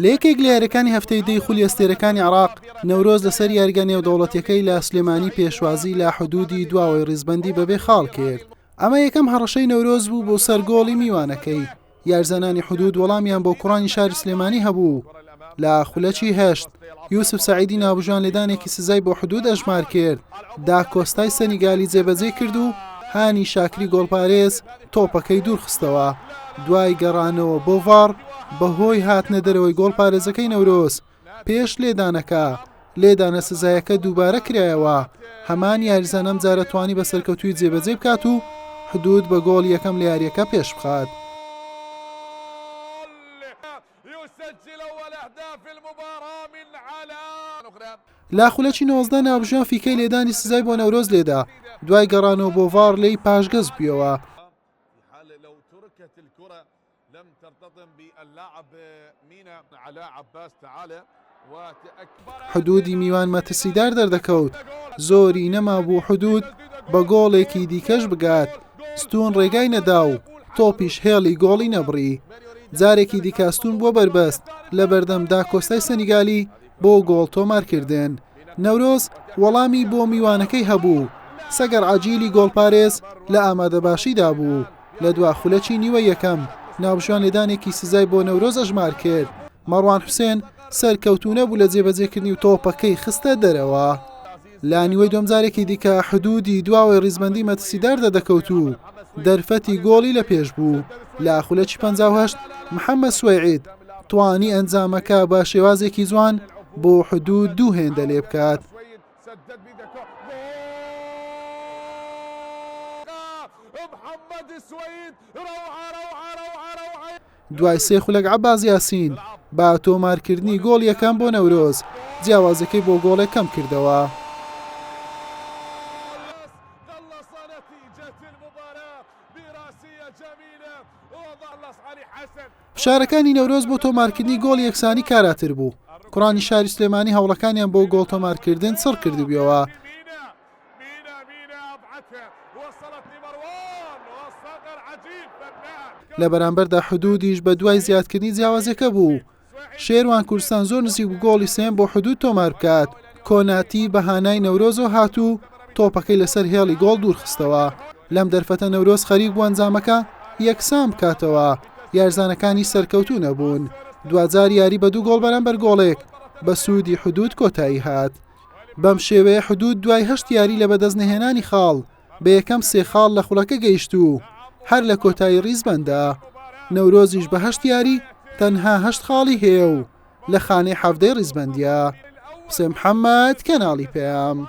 لەیەکێک لە یاریەکانی هەفتەی دەی خولی ئەستێرەکانی عێراق نەورۆز لەسەر یاریگە نێودەوڵەتیەکەی لە سلێمانی پێشوازی لە حودودی دواوەی ڕیزبەندی بەبێ خاڵ کرد. ئەمە یەکەم هەڕەشەی نەورۆز بوو بۆ سەر گۆڵی میوانەکەی. یارزانانی حودود وەڵامیان بۆ کوڕانی شاری سلێمانی هەبوو. لە خولەکی هەشت یوسف سعیدی نابژوان لێدانێکی سزای بۆ حودود ئەژمار کرد. دا کۆستای سەنیگالی جێبەجێ کرد و هانی شاکری گۆڵپارێز تۆپەکەی دوورخستەوە. دوای گەڕانەوە بۆ ڤار بەهۆی هاتنە دەرەوەی گۆڵپارێزەکەی نەورۆز پێش لێدانە سزایەکە دووبارە کرایەوە. هەمان یاریزانەم جارە توانی بە سەرکەوتووی جێبەجێ بکات و حودود بە گۆڵ یەکەم لە یاریەکە پێش بخات. لا خولەکی 19 نابژوان فیکەی لێدانی سزای بۆ نەورۆز لێدا. دوای گەڕانەوە بۆ ڤار لی پاشگەز بوویەوە. حودودی میوان مەترسیدار دەردەکەوت. زۆری نەما بوو حودود بە گۆڵێکی دیکەش بگات. ستون ڕێگای نەدا و تۆپیش هێڵی گۆڵی نەبڕی. جارێکی دیکاستون بۆ بربەست لە بەردەمدا کۆستای سەنیگالی بۆ گۆڵ تۆمارکردن. نەورۆز وەڵامی بۆ میوانەکەی هەبوو. سەگەر عەجیلی گۆڵپارێز لە ئامادەباشیدا بوو. لە دوا خولەکی نیوە یەکەم نابژوان لێدانێکی سزای بۆ نەورۆز ئەژمار کرد. مەڕوان حوسێن سەرکەوتوونە بوو لە جێبەجێکردنی و تۆپەکەی خستە دەرەوە. لا نیوەی دۆمجارێکی دیکە حودودی دواوەی ڕیزبەندی مەترسیدار دەدەکەوت و دەرفەتی گۆڵی لە پێش بوو. لە خولەکی 58 محەممەد سوەیعید توانی ئەنجامەکە بە شێوازێکی جوان بۆ حودود دوو هێندە لێ بکات. دوای سێ خولەک عەباس یاسین با تۆمارکردنی گۆڵ یەکەم بۆ نەورۆز جیاوازەکەی بۆ گۆڵێک کەم کردەوە. فشارەکانی نەورۆز بۆ تۆمارکردنی گۆڵ یەکسانی کاراتر بوو. کوڕانی شاری سلێمانی هەوڵەکانیان بۆ گۆڵ تۆمارکردن سڕ کردبوویەوە. لە بەرامبەردا حودودیش بە دوای زیادکردنی جیاوازەکە بوو. شێروان کوردستان زۆر نزیک بوو گۆڵی سێم بۆ حودود تۆمار بکات. کۆناتی بەهانای نەورۆزەوە هاتوو تۆپەکەی لەسەر هێڵی گۆڵ دوورخستەوە. لەم دەرفەتە نەورۆز خەریک بوو ئەنجامەکە یەکسان بکاتەوە. یارزانەکانی سەرکەوتوو نەبوون. دوجار یاری بە دوو گۆڵ بەرامبەر گۆڵێک بە سوودی حودود کۆتایی هات. بەم شێوەیە حودود دوای 8 یاری لە بەدەستنەهێنانی خاڵ بە یەکەم 3 خاڵ لە خولەکە گەیشت و هەر لە کۆتایی ڕیزبەندا. نەورۆزیش بە 8 یاری تەنها 8 خاڵی هەیە و لە خانەی 17 ڕیزبەندیە. حوسێن محەممەد، کەناڵی پێام.